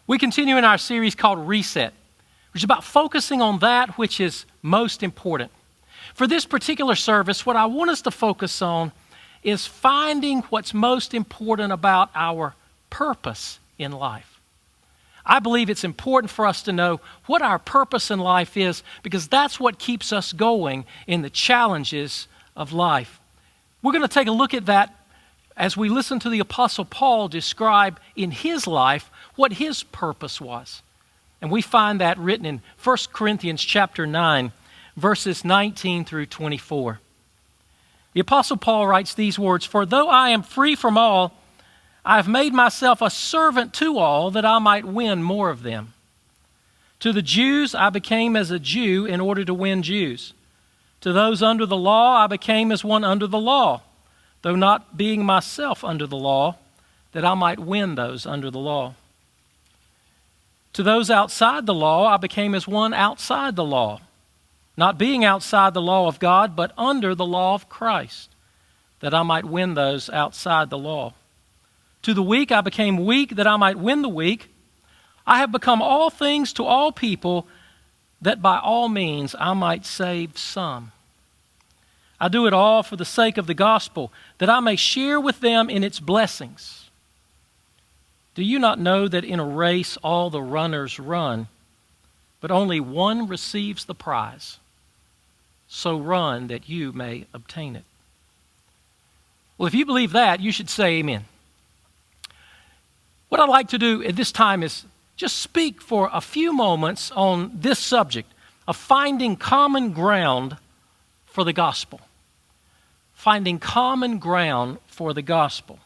We continue in our series called Reset, which is about focusing on that which is most important. For this particular service, what I want us to focus on is finding what's most important about our purpose in life. I believe it's important for us to know what our purpose in life is, because that's what keeps us going in the challenges of life. We're going to take a look at that as we listen to the Apostle Paul describe in his life what his purpose was. And we find that written in 1 Corinthians chapter 9, verses 19 through 24. The Apostle Paul writes these words, "For though I am free from all, I have made myself a servant to all, that I might win more of them. To the Jews I became as a Jew in order to win Jews. To those under the law I became as one under the law, though not being myself under the law, that I might win those under the law. To those outside the law I became as one outside the law, not being outside the law of God, but under the law of Christ, that I might win those outside the law. To the weak I became weak, that I might win the weak. I have become all things to all people, that by all means I might save some. I do it all for the sake of the gospel, that I may share with them in its blessings. Do you not know that in a race all the runners run, but only one receives the prize? So run that you may obtain it." Well, if you believe that, you should say amen. What I'd like to do at this time is just speak for a few moments on this subject of finding common ground for the gospel. Finding common ground for the gospel.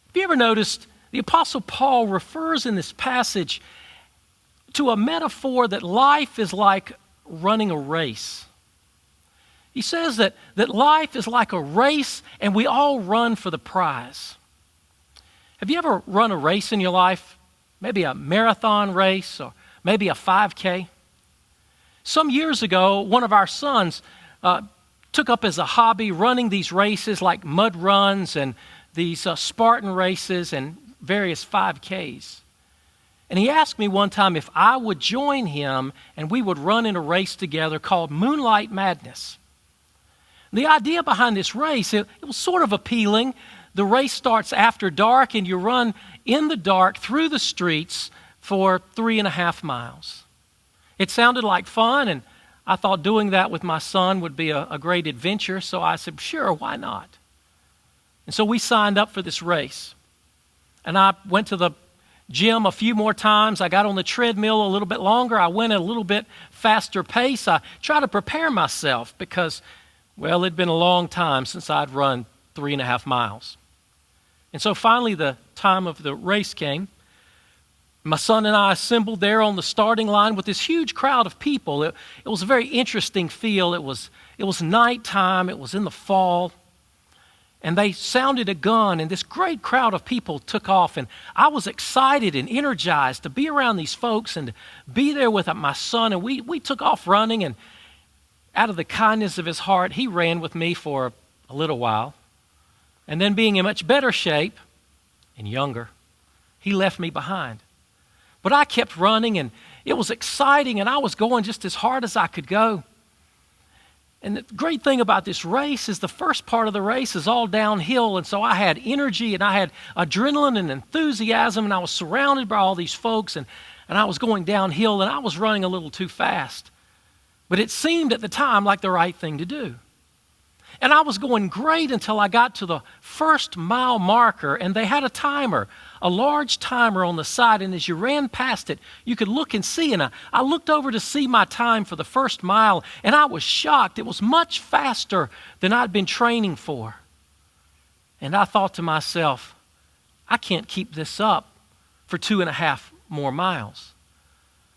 Have you ever noticed the Apostle Paul refers in this passage to a metaphor that life is like running a race? He says that life is like a race and we all run for the prize. Have you ever run a race in your life? Maybe a marathon race or maybe a 5K? Some years ago, one of our sons took up as a hobby running these races like mud runs and these Spartan races and various 5Ks. And he asked me one time if I would join him and we would run in a race together called Moonlight Madness. The idea behind this race, it was sort of appealing. The race starts after dark and you run in the dark through the streets for 3.5 miles. It sounded like fun, and I thought doing that with my son would be a great adventure, so I said, sure, why not? And so we signed up for this race. And I went to the gym a few more times. I got on the treadmill a little bit longer. I went at a little bit faster pace. I tried to prepare myself because, well, it'd been a long time since I'd run 3.5 miles. And so finally the time of the race came. My son and I assembled there on the starting line with this huge crowd of people. It was a very interesting feel. It was nighttime. It was in the fall. And they sounded a gun, and this great crowd of people took off. And I was excited and energized to be around these folks and to be there with my son. And we took off running, and out of the kindness of his heart, he ran with me for a little while. And then being in much better shape and younger, he left me behind. But I kept running, and it was exciting, and I was going just as hard as I could go. And the great thing about this race is the first part of the race is all downhill, and so I had energy, and I had adrenaline and enthusiasm, and I was surrounded by all these folks, and I was going downhill, and I was running a little too fast. But it seemed at the time like the right thing to do. And I was going great until I got to the first mile marker, and they had a timer, a large timer on the side, and as you ran past it, you could look and see, and I looked over to see my time for the first mile, and I was shocked. It was much faster than I'd been training for. And I thought to myself, I can't keep this up for 2.5 more miles.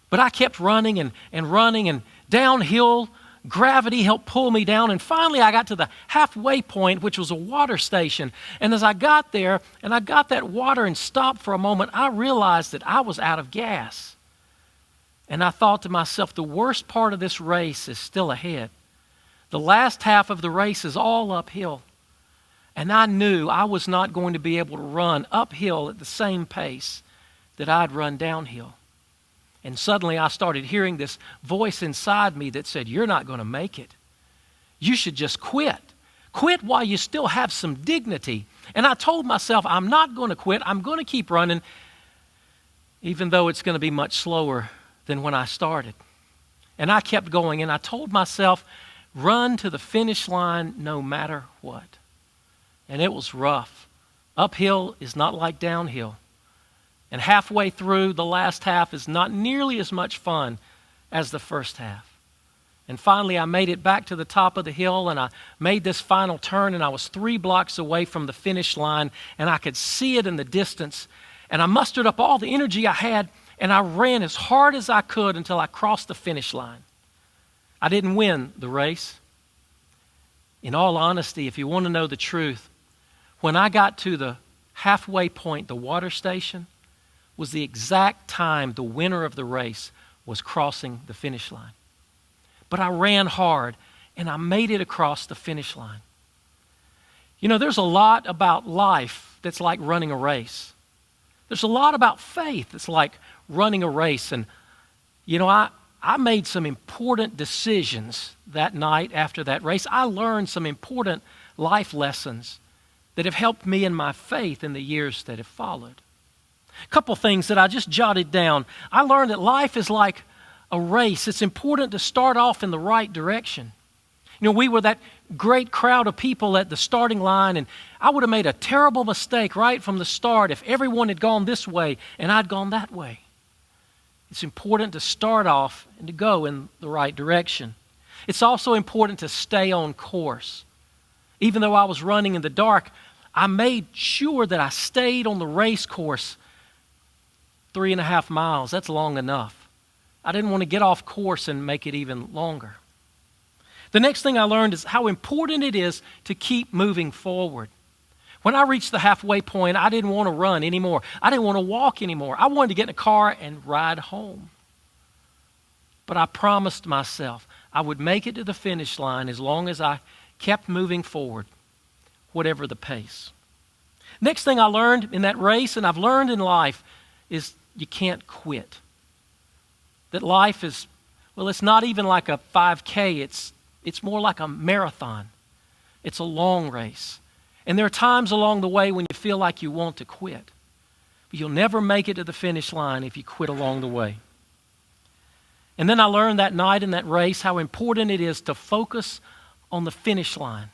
But I kept running and running, and downhill, gravity helped pull me down, and finally I got to the halfway point, which was a water station. And as I got there, and I got that water and stopped for a moment, I realized that I was out of gas. And I thought to myself, the worst part of this race is still ahead. The last half of the race is all uphill. And I knew I was not going to be able to run uphill at the same pace that I'd run downhill. And suddenly I started hearing this voice inside me that said, "You're not going to make it. You should just quit. Quit while you still have some dignity." And I told myself, I'm not going to quit. I'm going to keep running, even though it's going to be much slower than when I started. And I kept going, and I told myself, run to the finish line no matter what. And it was rough. Uphill is not like downhill. And halfway through, the last half is not nearly as much fun as the first half. And finally, I made it back to the top of the hill, and I made this final turn, and I was 3 blocks away from the finish line, and I could see it in the distance. And I mustered up all the energy I had, and I ran as hard as I could until I crossed the finish line. I didn't win the race. In all honesty, if you want to know the truth, when I got to the halfway point, the water station, was the exact time the winner of the race was crossing the finish line. But I ran hard, and I made it across the finish line. You know, there's a lot about life that's like running a race. There's a lot about faith that's like running a race. And, you know, I made some important decisions that night after that race. I learned some important life lessons that have helped me in my faith in the years that have followed. A couple things that I just jotted down. I learned that life is like a race. It's important to start off in the right direction. You know, we were that great crowd of people at the starting line, and I would have made a terrible mistake right from the start if everyone had gone this way and I'd gone that way. It's important to start off and to go in the right direction. It's also important to stay on course. Even though I was running in the dark, I made sure that I stayed on the race course 3.5 miles. That's long enough. I didn't want to get off course and make it even longer. The next thing I learned is how important it is to keep moving forward. When I reached the halfway point, I didn't want to run anymore. I didn't want to walk anymore. I wanted to get in a car and ride home. But I promised myself I would make it to the finish line as long as I kept moving forward, whatever the pace. Next thing I learned in that race, and I've learned in life, is you can't quit. That life is, well, it's not even like a 5K. It's more like a marathon. It's a long race. And there are times along the way when you feel like you want to quit. But you'll never make it to the finish line if you quit along the way. And then I learned that night in that race how important it is to focus on the finish line.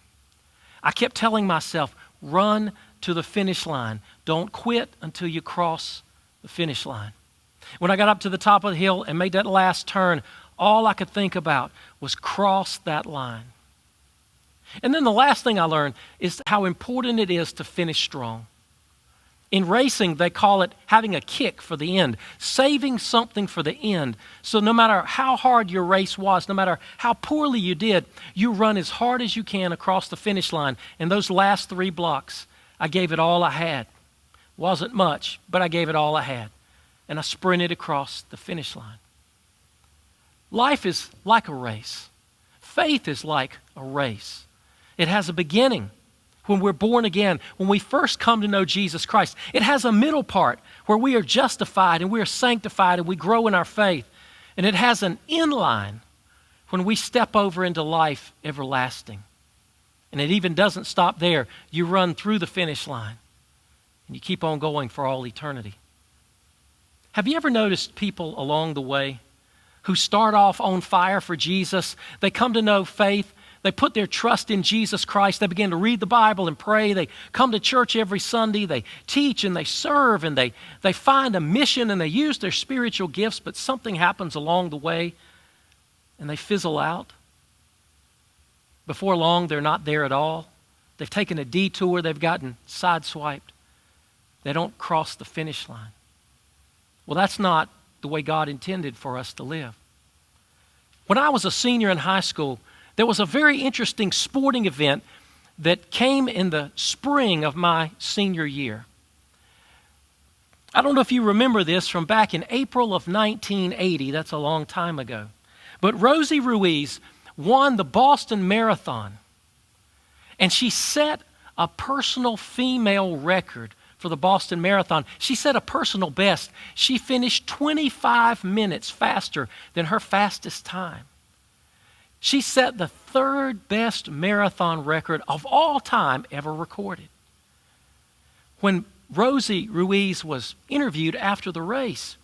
I kept telling myself, run to the finish line. Don't quit until you cross the finish line. When I got up to the top of the hill and made that last turn, all I could think about was cross that line. And then the last thing I learned is how important it is to finish strong. In racing, they call it having a kick for the end, saving something for the end. So no matter how hard your race was, no matter how poorly you did, you run as hard as you can across the finish line. And those last 3 blocks, I gave it all I had. Wasn't much, but I gave it all I had. And I sprinted across the finish line. Life is like a race. Faith is like a race. It has a beginning when we're born again, when we first come to know Jesus Christ. It has a middle part where we are justified and we are sanctified and we grow in our faith. And it has an end line when we step over into life everlasting. And it even doesn't stop there. You run through the finish line and you keep on going for all eternity. Have you ever noticed people along the way who start off on fire for Jesus? They come to know faith. They put their trust in Jesus Christ. They begin to read the Bible and pray. They come to church every Sunday. They teach and they serve and they find a mission and they use their spiritual gifts, but something happens along the way and they fizzle out. Before long, they're not there at all. They've taken a detour. They've gotten sideswiped. They don't cross the finish line. Well, that's not the way God intended for us to live. When I was a senior in high school, there was a very interesting sporting event that came in the spring of my senior year. I don't know if you remember this from back in April of 1980. That's a long time ago. But Rosie Ruiz won the Boston Marathon. And she set a personal female record for the Boston Marathon, she set a personal best. She finished 25 minutes faster than her fastest time. She set the third best marathon record of all time ever recorded. When Rosie Ruiz was interviewed after the race,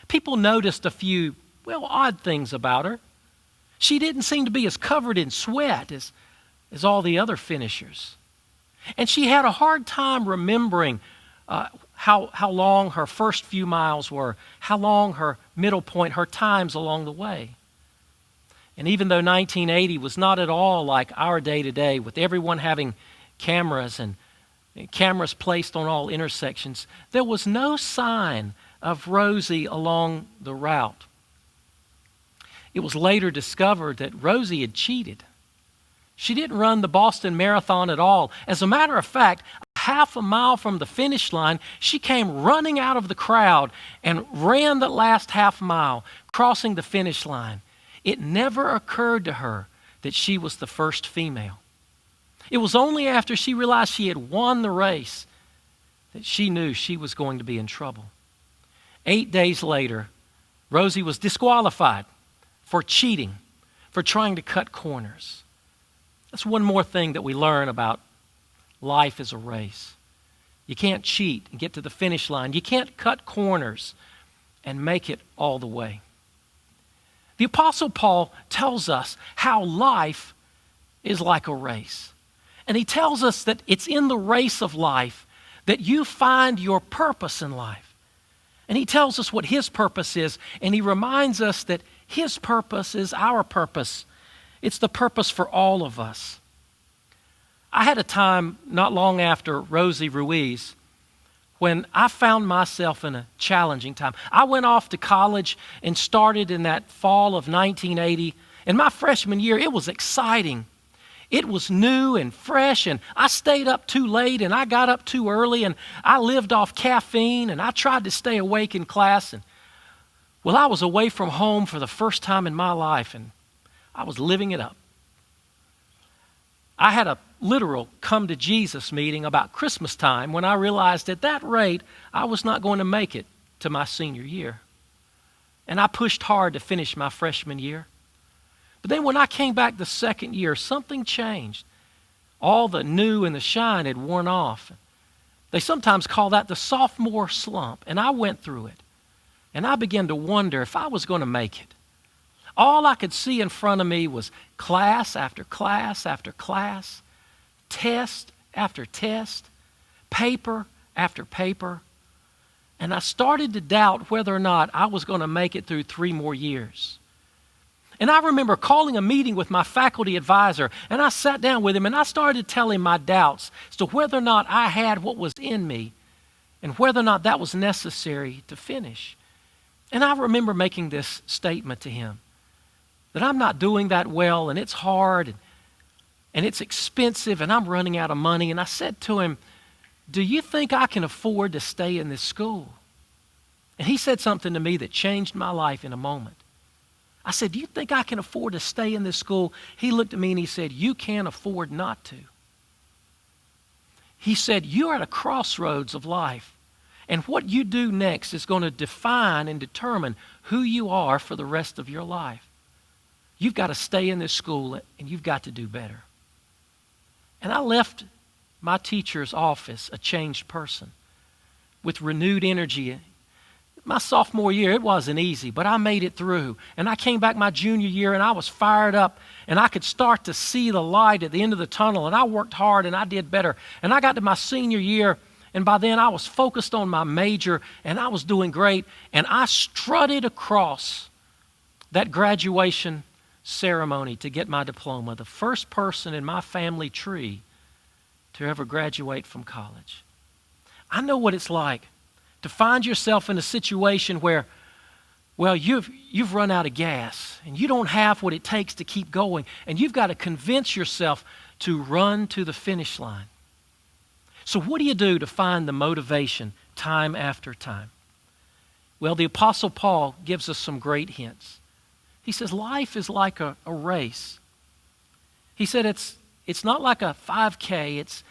people noticed a few, odd things about her. She didn't seem to be as covered in sweat as all the other finishers. And she had a hard time remembering how long her first few miles were, how long her middle point, her times along the way. And even though 1980 was not at all like our day today, with everyone having cameras and cameras placed on all intersections, there was no sign of Rosie along the route. It was later discovered that Rosie had cheated. She didn't run the Boston Marathon at all. As a matter of fact, half a mile from the finish line, she came running out of the crowd and ran the last half mile, crossing the finish line. It never occurred to her that she was the first female. It was only after she realized she had won the race that she knew she was going to be in trouble. 8 days later, Rosie was disqualified for cheating, for trying to cut corners. That's one more thing that we learn about life as a race. You can't cheat and get to the finish line. You can't cut corners and make it all the way. The Apostle Paul tells us how life is like a race. And he tells us that it's in the race of life that you find your purpose in life. And he tells us what his purpose is, and he reminds us that his purpose is our purpose. It's the purpose for all of us. I had a time not long after Rosie Ruiz when I found myself in a challenging time. I went off to college and started in that fall of 1980. In my freshman year, it was exciting. It was new and fresh, and I stayed up too late, and I got up too early, and I lived off caffeine, and I tried to stay awake in class. And I was away from home for the first time in my life, and I was living it up. I had a literal come to Jesus meeting about Christmas time when I realized at that rate I was not going to make it to my senior year. And I pushed hard to finish my freshman year. But then when I came back the second year, something changed. All the new and the shine had worn off. They sometimes call that the sophomore slump, and I went through it. And I began to wonder if I was going to make it. All I could see in front of me was class after class after class, test after test, paper after paper. And I started to doubt whether or not I was going to make it through 3 more years. And I remember calling a meeting with my faculty advisor, and I sat down with him and I started to tell him my doubts as to whether or not I had what was in me and whether or not that was necessary to finish. And I remember making this statement to him, that I'm not doing that well, and it's hard, and it's expensive, and I'm running out of money. And I said to him, do you think I can afford to stay in this school? And he said something to me that changed my life in a moment. I said, do you think I can afford to stay in this school? He looked at me and he said, you can't afford not to. He said, you're at a crossroads of life, and what you do next is going to define and determine who you are for the rest of your life. You've got to stay in this school, and you've got to do better. And I left my teacher's office a changed person with renewed energy. My sophomore year, it wasn't easy, but I made it through. And I came back my junior year, and I was fired up, and I could start to see the light at the end of the tunnel, and I worked hard, and I did better. And I got to my senior year, and by then I was focused on my major, and I was doing great, and I strutted across that graduation ceremony to get my diploma, the first person in my family tree to ever graduate from college. I know what it's like to find yourself in a situation where, you've run out of gas and you don't have what it takes to keep going, and you've got to convince yourself to run to the finish line. So what do you do to find the motivation time after time? Well, the Apostle Paul gives us some great hints. He says life is like a race. He said it's not like a 5K, it's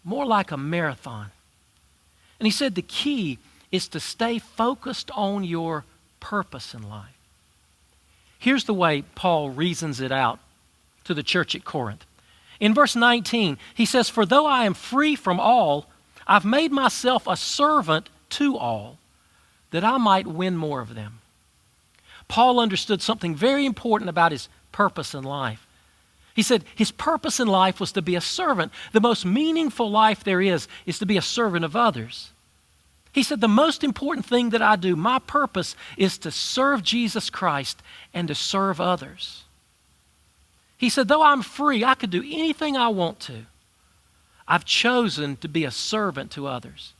more like a marathon. And he said the key is to stay focused on your purpose in life. Here's the way Paul reasons it out to the church at Corinth. In verse 19, he says, "For though I am free from all, I've made myself a servant to all, that I might win more of them." Paul understood something very important about his purpose in life. He said his purpose in life was to be a servant. The most meaningful life there is to be a servant of others. He said, the most important thing that I do, my purpose, is to serve Jesus Christ and to serve others. He said, though I'm free, I could do anything I want to. I've chosen to be a servant to others,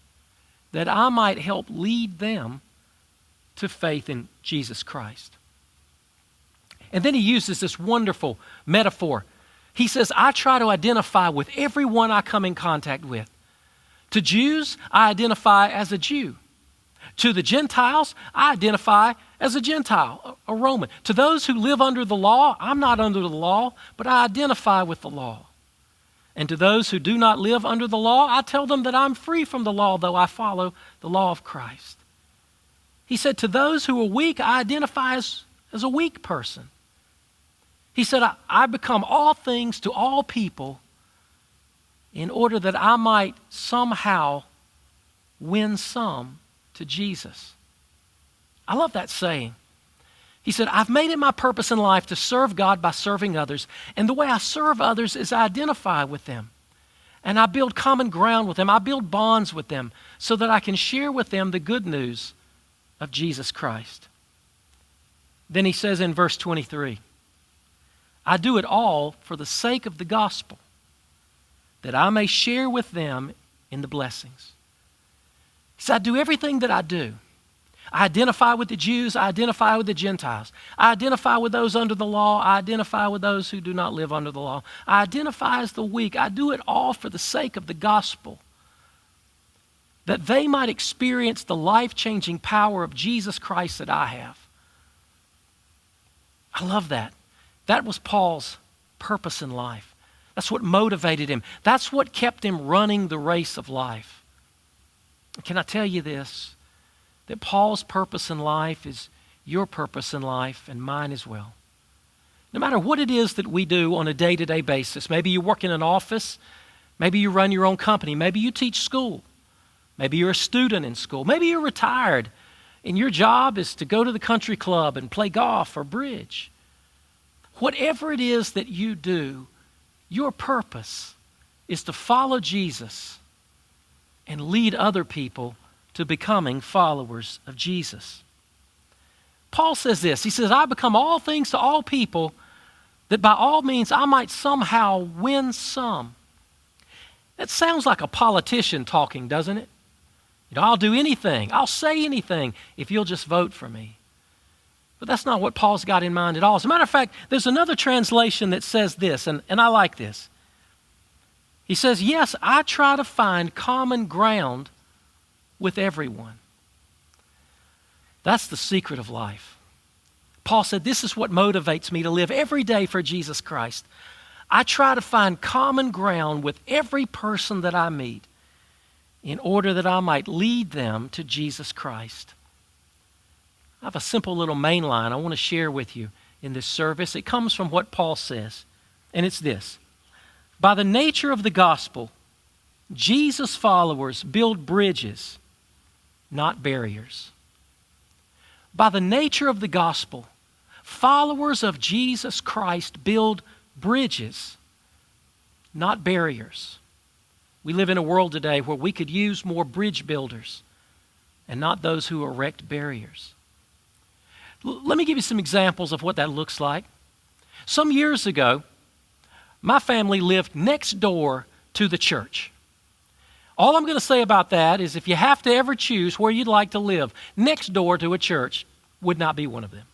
that I might help lead them to faith in Jesus Christ. And then he uses this wonderful metaphor. He says, I try to identify with everyone I come in contact with. To Jews, I identify as a Jew. To the Gentiles, I identify as a Gentile, a Roman. To those who live under the law, I'm not under the law, but I identify with the law. And to those who do not live under the law, I tell them that I'm free from the law, though I follow the law of Christ. He said, to those who are weak, I identify as a weak person. He said, I become all things to all people in order that I might somehow win some to Jesus. I love that saying. He said, I've made it my purpose in life to serve God by serving others. And the way I serve others is I identify with them. And I build common ground with them. I build bonds with them so that I can share with them the good news of Jesus Christ. Then he says in verse 23, I do it all for the sake of the gospel, that I may share with them in the blessings. He said, I do everything that I do. I identify with the Jews. I identify with the Gentiles. I identify with those under the law. I identify with those who do not live under the law. I identify as the weak. I do it all for the sake of the gospel, that they might experience the life-changing power of Jesus Christ that I have. I love that. That was Paul's purpose in life. That's what motivated him. That's what kept him running the race of life. Can I tell you this? That Paul's purpose in life is your purpose in life and mine as well. No matter what it is that we do on a day-to-day basis, maybe you work in an office, maybe you run your own company, maybe you teach school, maybe you're a student in school, maybe you're retired and your job is to go to the country club and play golf or bridge. Whatever it is that you do, your purpose is to follow Jesus and lead other people to becoming followers of Jesus. Paul says this, he says, I become all things to all people, that by all means I might somehow win some. That sounds like a politician talking, doesn't it? You know, I'll do anything, I'll say anything if you'll just vote for me. But that's not what Paul's got in mind at all. As a matter of fact, there's another translation that says this, and I like this. He says, yes, I try to find common ground with everyone. That's the secret of life. Paul said, this is what motivates me to live every day for Jesus Christ. I try to find common ground with every person that I meet in order that I might lead them to Jesus Christ. I have a simple little main line I want to share with you in this service. It comes from what Paul says, and it's this. By the nature of the gospel, Jesus' followers build bridges, not barriers. By the nature of the gospel, followers of Jesus Christ build bridges, not barriers. We live in a world today where we could use more bridge builders and not those who erect barriers. Let me give you some examples of what that looks like. Some years ago, my family lived next door to the church. All I'm going to say about that is if you have to ever choose where you'd like to live, next door to a church would not be one of them.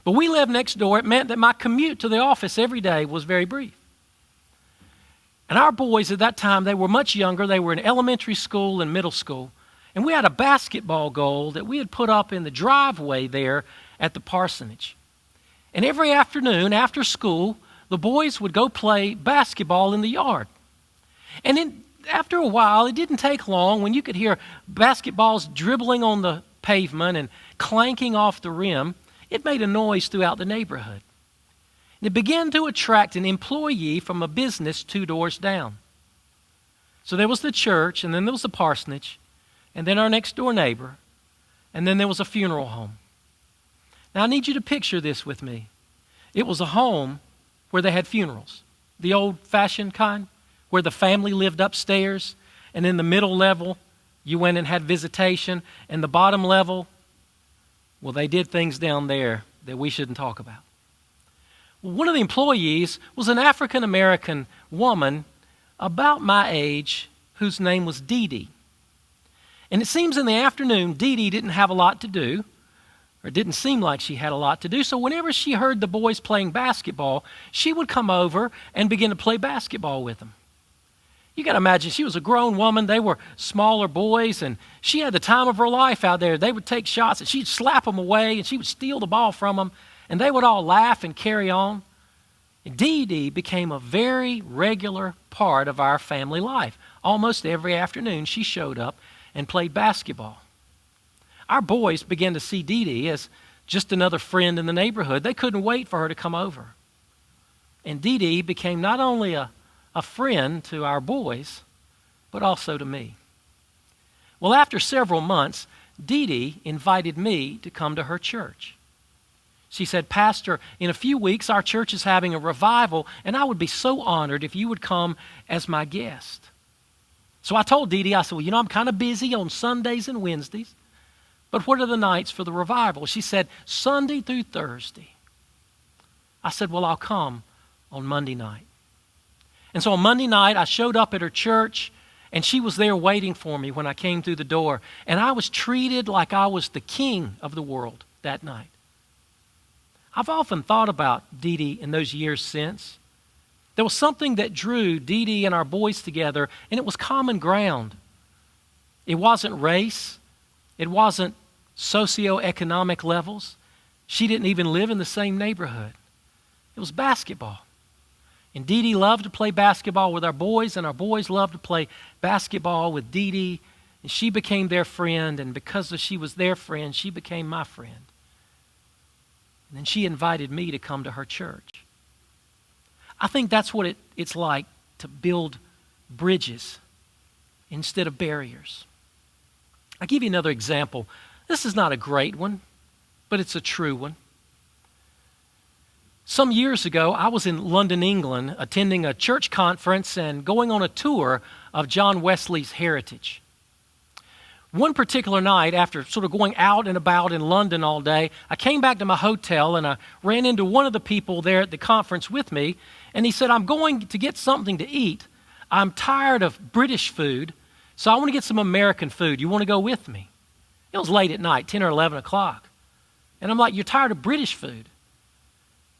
But we lived next door. It meant that my commute to the office every day was very brief. And our boys at that time, they were much younger. They were in elementary school and middle school. And we had a basketball goal that we had put up in the driveway there at the parsonage. And every afternoon after school, the boys would go play basketball in the yard. And after a while, it didn't take long when you could hear basketballs dribbling on the pavement and clanking off the rim. It made a noise throughout the neighborhood. And it began to attract an employee from a business 2 doors down. So there was the church, and then there was the parsonage, and then our next door neighbor, and then there was a funeral home. Now I need you to picture this with me. It was a home where they had funerals, the old-fashioned kind, where the family lived upstairs, and in the middle level, you went and had visitation, and the bottom level, well, they did things down there that we shouldn't talk about. Well, one of the employees was an African-American woman about my age whose name was Dee Dee. And it seems in the afternoon, Dee Dee didn't have a lot to do, or it didn't seem like she had a lot to do, so whenever she heard the boys playing basketball, she would come over and begin to play basketball with them. You got to imagine, she was a grown woman. They were smaller boys, and she had the time of her life out there. They would take shots, and she'd slap them away, and she would steal the ball from them, and they would all laugh and carry on. And Dee Dee became a very regular part of our family life. Almost every afternoon, she showed up and played basketball. Our boys began to see Dee Dee as just another friend in the neighborhood. They couldn't wait for her to come over. And Dee Dee became not only a friend to our boys, but also to me. Well, after several months, Dee Dee invited me to come to her church. She said, "Pastor, in a few weeks our church is having a revival, and I would be so honored if you would come as my guest." So I told Dee Dee, I said, "Well, I'm kind of busy on Sundays and Wednesdays, but what are the nights for the revival?" She said, "Sunday through Thursday." I said, "Well, I'll come on Monday night." And so on Monday night, I showed up at her church, and she was there waiting for me when I came through the door. And I was treated like I was the king of the world that night. I've often thought about Dee Dee in those years since. There was something that drew Dee Dee and our boys together, and it was common ground. It wasn't race. It wasn't socioeconomic levels. She didn't even live in the same neighborhood. It was basketball. And Dee Dee loved to play basketball with our boys, and our boys loved to play basketball with Dee Dee. And she became their friend, and because she was their friend, she became my friend. And then she invited me to come to her church. I think that's what it's like to build bridges instead of barriers. I'll give you another example. This is not a great one, but it's a true one. Some years ago, I was in London, England, attending a church conference and going on a tour of John Wesley's heritage. One particular night, after sort of going out and about in London all day, I came back to my hotel and I ran into one of the people there at the conference with me, and he said, "I'm going to get something to eat. I'm tired of British food, so I want to get some American food. You want to go with me?" It was late at night, 10 or 11 o'clock. And I'm like, "You're tired of British food?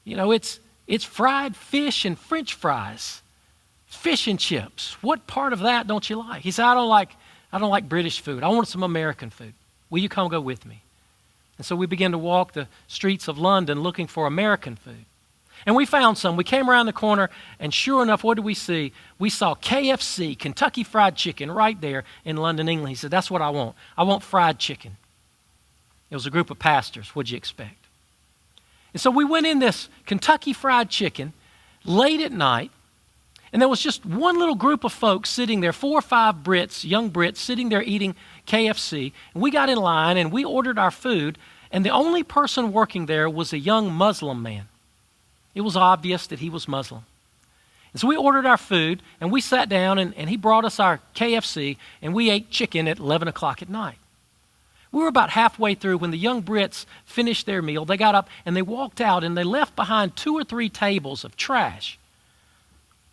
It's fried fish and French fries, fish and chips. What part of that don't you like?" He said, I don't like British food. I want some American food. Will you come go with me?" And so we began to walk the streets of London looking for American food. And we found some. We came around the corner, and sure enough, what did we see? We saw KFC, Kentucky Fried Chicken, right there in London, England. He said, "That's what I want. I want fried chicken." It was a group of pastors. What'd you expect? And so we went in this Kentucky Fried Chicken late at night, and there was just one little group of folks sitting there, 4 or 5 Brits, young Brits, sitting there eating KFC. And we got in line, and we ordered our food, and the only person working there was a young Muslim man. It was obvious that he was Muslim. And so we ordered our food, and we sat down, and he brought us our KFC, and we ate chicken at 11 o'clock at night. We were about halfway through when the young Brits finished their meal. They got up and they walked out and they left behind 2 or 3 tables of trash.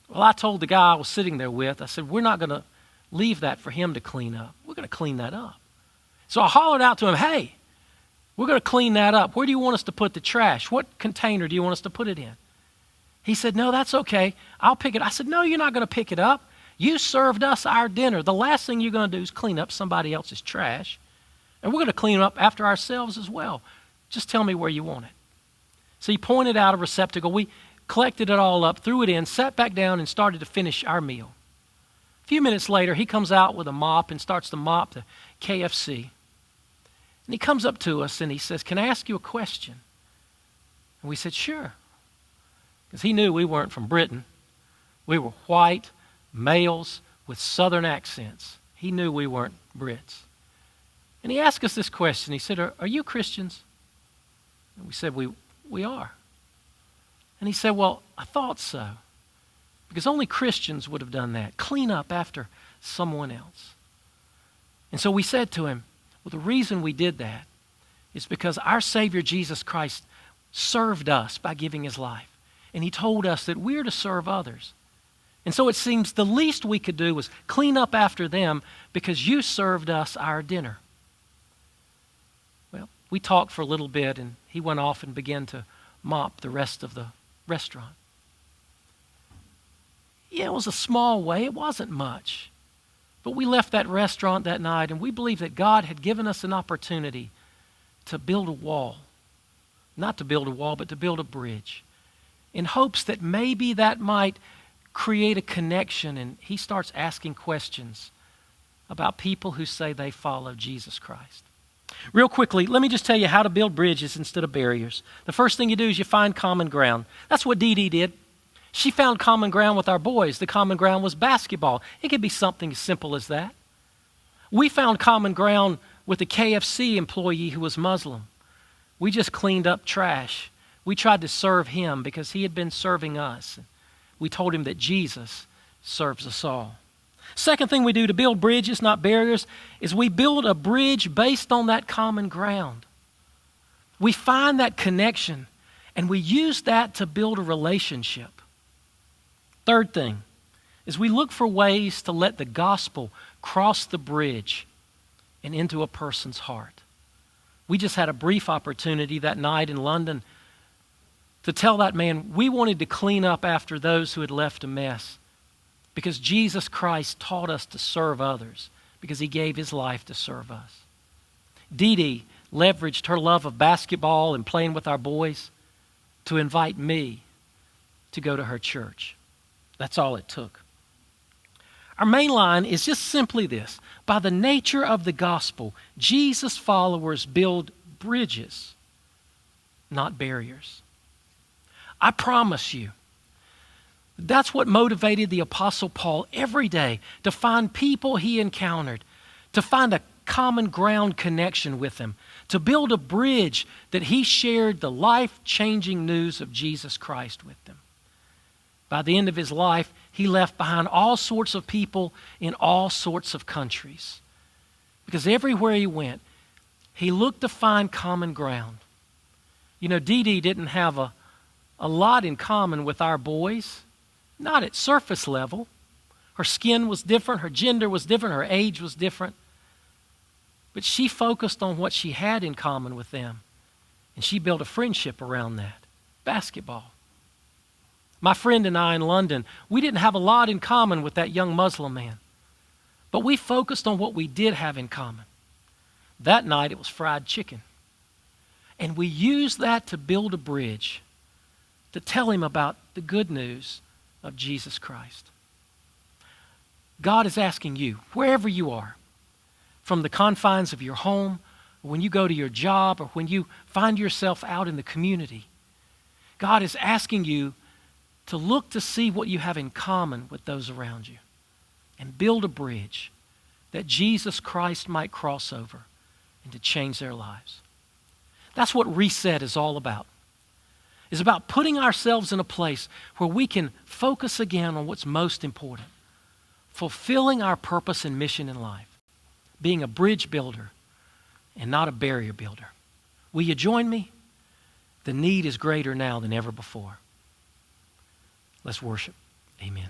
Well, I told the guy I was sitting there with, I said, "We're not going to leave that for him to clean up. We're going to clean that up." So I hollered out to him, "Hey, we're going to clean that up. Where do you want us to put the trash? What container do you want us to put it in?" He said, "No, that's okay. I'll pick it." I said, "No, you're not going to pick it up. You served us our dinner. The last thing you're going to do is clean up somebody else's trash. And we're going to clean up after ourselves as well. Just tell me where you want it." So he pointed out a receptacle. We collected it all up, threw it in, sat back down, and started to finish our meal. A few minutes later, he comes out with a mop and starts to mop the KFC. And he comes up to us and he says, "Can I ask you a question?" And we said, "Sure." Because he knew we weren't from Britain. We were white males with southern accents. He knew we weren't Brits. And he asked us this question. He said, Are you Christians?" And we said, we are. And he said, "Well, I thought so. Because only Christians would have done that. Clean up after someone else." And so we said to him, "Well, the reason we did that is because our Savior Jesus Christ served us by giving his life. And he told us that we're to serve others. And so it seems the least we could do was clean up after them because you served us our dinner." Well, we talked for a little bit and he went off and began to mop the rest of the restaurant. Yeah, it was a small way. It wasn't much. But we left that restaurant that night and we believed that God had given us an opportunity to build a wall. Not to build a wall, but to build a bridge. In hopes that maybe that might create a connection, and he starts asking questions about people who say they follow Jesus Christ. Real quickly, let me just tell you how to build bridges instead of barriers. The first thing you do is you find common ground. That's what Dee Dee did. She found common ground with our boys. The common ground was basketball. It could be something as simple as that. We found common ground with a KFC employee who was Muslim. We just cleaned up trash. We tried to serve him because he had been serving us. We told him that Jesus serves us all. Second thing we do to build bridges, not barriers, is we build a bridge based on that common ground. We find that connection and we use that to build a relationship. Third thing is we look for ways to let the gospel cross the bridge and into a person's heart. We just had a brief opportunity that night in London to tell that man we wanted to clean up after those who had left a mess because Jesus Christ taught us to serve others because he gave his life to serve us. Dee Dee leveraged her love of basketball and playing with our boys to invite me to go to her church. That's all it took. Our main line is just simply this. By the nature of the gospel, Jesus' followers build bridges, not barriers. I promise you, that's what motivated the Apostle Paul every day to find people he encountered, to find a common ground connection with them, to build a bridge that he shared the life-changing news of Jesus Christ with them. By the end of his life, he left behind all sorts of people in all sorts of countries. Because everywhere he went, he looked to find common ground. You know, Dee Dee didn't have a lot in common with our boys, not at surface level. Her skin was different, her gender was different, her age was different. But she focused on what she had in common with them, and she built a friendship around that, basketball. My friend and I in London, we didn't have a lot in common with that young Muslim man, but we focused on what we did have in common. That night it was fried chicken. And we used that to build a bridge, to tell him about the good news of Jesus Christ. God is asking you, wherever you are, from the confines of your home, or when you go to your job, or when you find yourself out in the community, God is asking you to look to see what you have in common with those around you and build a bridge that Jesus Christ might cross over and to change their lives. That's what Reset is all about. It's about putting ourselves in a place where we can focus again on what's most important, fulfilling our purpose and mission in life, being a bridge builder and not a barrier builder. Will you join me? The need is greater now than ever before. Let's worship. Amen.